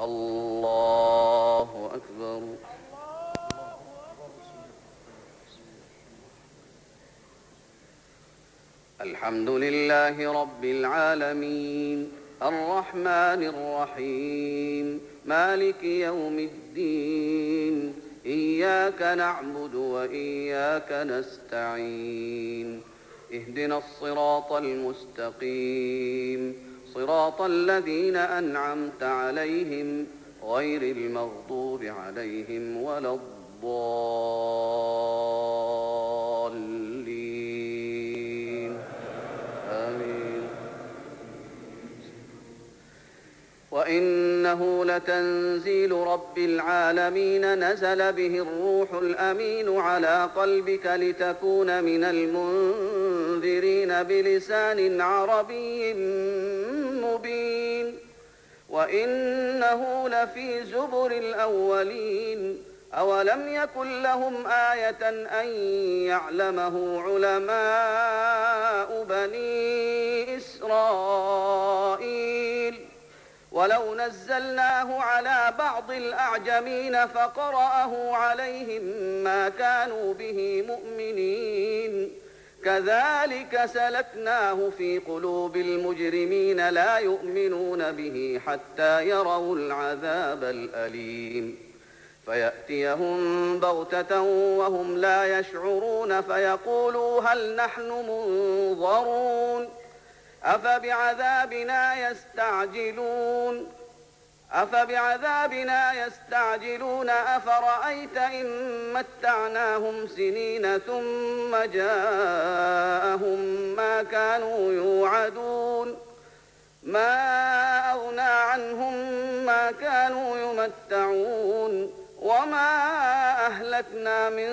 الله أكبر. الحمد لله رب العالمين، الرحمن الرحيم، مالك يوم الدين، إياك نعبد وإياك نستعين، اهدنا الصراط المستقيم، صراط الذين أنعمت عليهم غير المغضوب عليهم ولا الضالين، آمين. وإنه لتنزيل رب العالمين، نزل به الروح الأمين على قلبك لتكون من المنذرين بلسان عربي مبين. وإنه لفي زبر الأولين، أولم يكن لهم آية أن يعلمه علماء بني إسرائيل. ولو نزلناه على بعض الأعجمين فقرأه عليهم ما كانوا به مؤمنين، كذلك سلكناه في قلوب المجرمين، لا يؤمنون به حتى يروا العذاب الأليم، فيأتيهم بغتة وهم لا يشعرون فيقولوا هل نحن منظرون أفبعذابنا يستعجلون أفرأيت إن متعناهم سنين ثم جاءهم ما كانوا يوعدون ما أغنى عنهم ما كانوا يمتعون وما أهلكنا من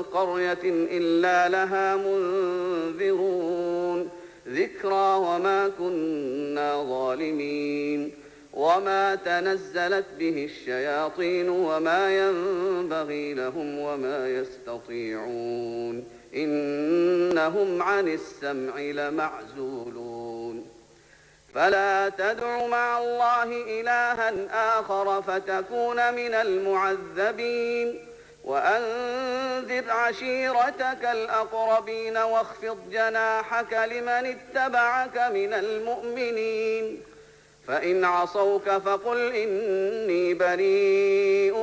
قرية إلا لها منذرون ذكرى وما كنا ظالمين وما تنزلت به الشياطين وما ينبغي لهم وما يستطيعون إنهم عن السمع لمعزولون فلا تدع مع الله إلها آخر فتكون من المعذبين وأنذر عشيرتك الأقربين واخفض جناحك لمن اتبعك من المؤمنين فإن عصوك فقل إني بريء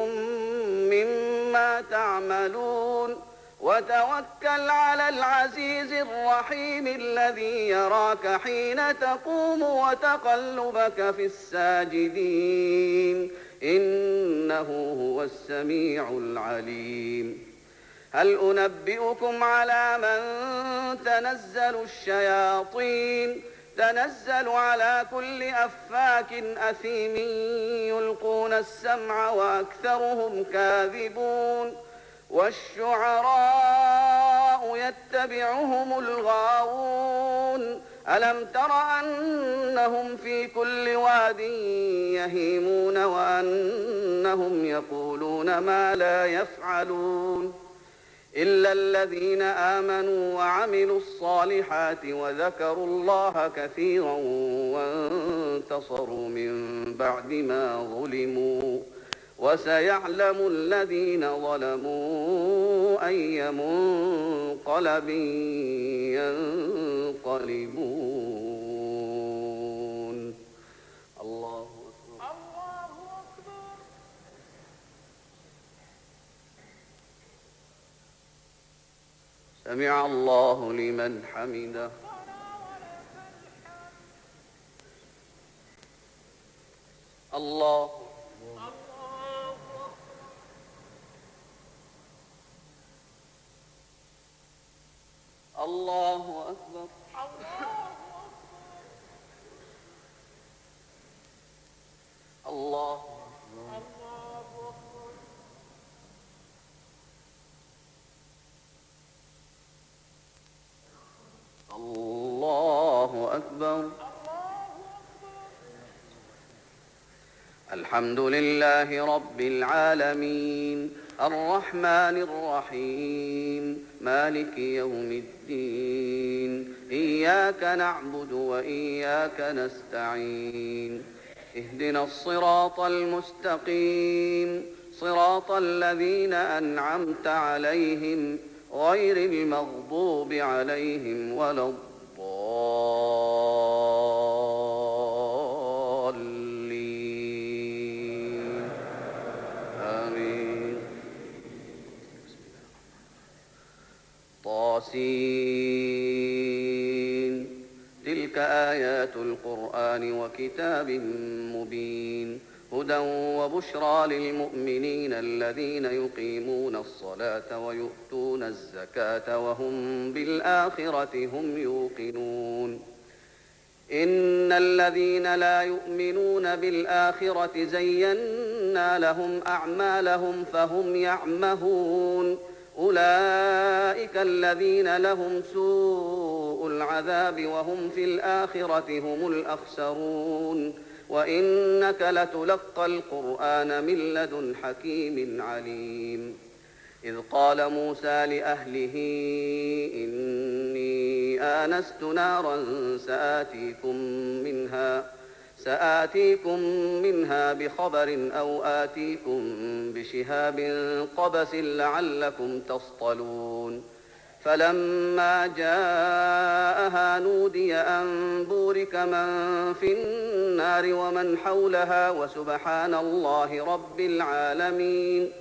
مما تعملون وتوكل على العزيز الرحيم الذي يراك حين تقوم وتقلبك في الساجدين إنه هو السميع العليم هل أنبئكم على من تنزل الشياطين تنزل على كل أفاك أثيم يلقون السمع وأكثرهم كاذبون والشعراء يتبعهم الغاوون ألم تر أنهم في كل واد يهيمون وأنهم يقولون ما لا يفعلون إلا الذين آمنوا وعملوا الصالحات وذكروا الله كثيرا وانتصروا من بعد ما ظلموا وسيعلم الذين ظلموا أي منقلب ينقلبون. الله أكبر. سمع الله لمن حمده. الله الله أكبر. الله الله أكبر. الحمد لله رب العالمين الرحمن الرحيم مالك يوم الدين إياك نعبد وإياك نستعين اهدنا الصراط المستقيم صراط الذين أنعمت عليهم غير المغضوب عليهم ولا الضالين آمين. طاسين تلك آيات القرآن وكتاب مبين هدى وبشرى للمؤمنين الذين يقيمون الصلاة ويؤتون الزكاة وهم بالآخرة هم يوقنون إن الذين لا يؤمنون بالآخرة زينا لهم أعمالهم فهم يعمهون أولئك الذين لهم سوء العذاب وهم في الآخرة هم الأخسرون وإنك لتلقى القرآن من لدن حكيم عليم إذ قال موسى لأهله إني آنست نارا سآتيكم منها بخبر أو آتيكم بشهاب قبس لعلكم تصطلون فلما جاءها نودي أن بورك من في النار ومن حولها وسبحان الله رب العالمين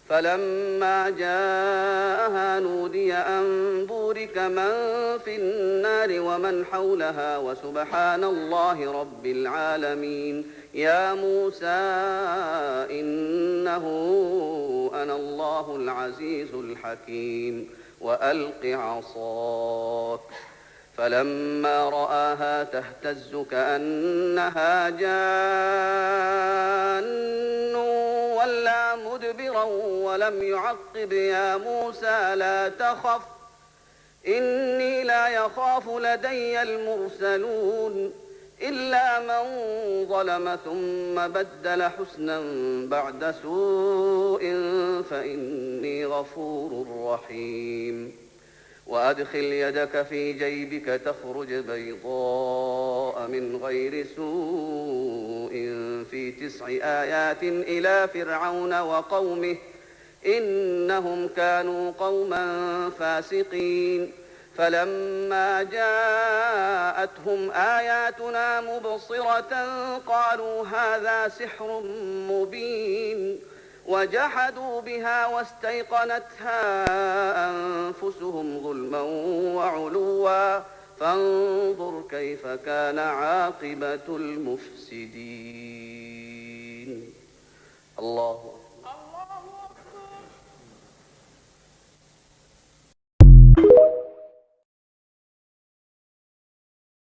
فلما جاءها نودي أن بورك من في النار ومن حولها وسبحان الله رب العالمين يا موسى إنه أنا الله العزيز الحكيم وألق عصاك فلما رآها تهتز كأنها جان ولا مدبرا ولم يعقب يا موسى لا تخف إني لا يخاف لدي المرسلون إلا من ظلم ثم بدل حسنا بعد سوء فإني غفور رحيم وأدخل يدك في جيبك تخرج بيضاء من غير سوء في 9 آيات إلى فرعون وقومه إنهم كانوا قوما فاسقين فلما جاءتهم آياتنا مبصرة قالوا هذا سحر مبين وجحدوا بها واستيقنتها أنفسهم ظلما وعلوا فانظر كيف كان عاقبة المفسدين.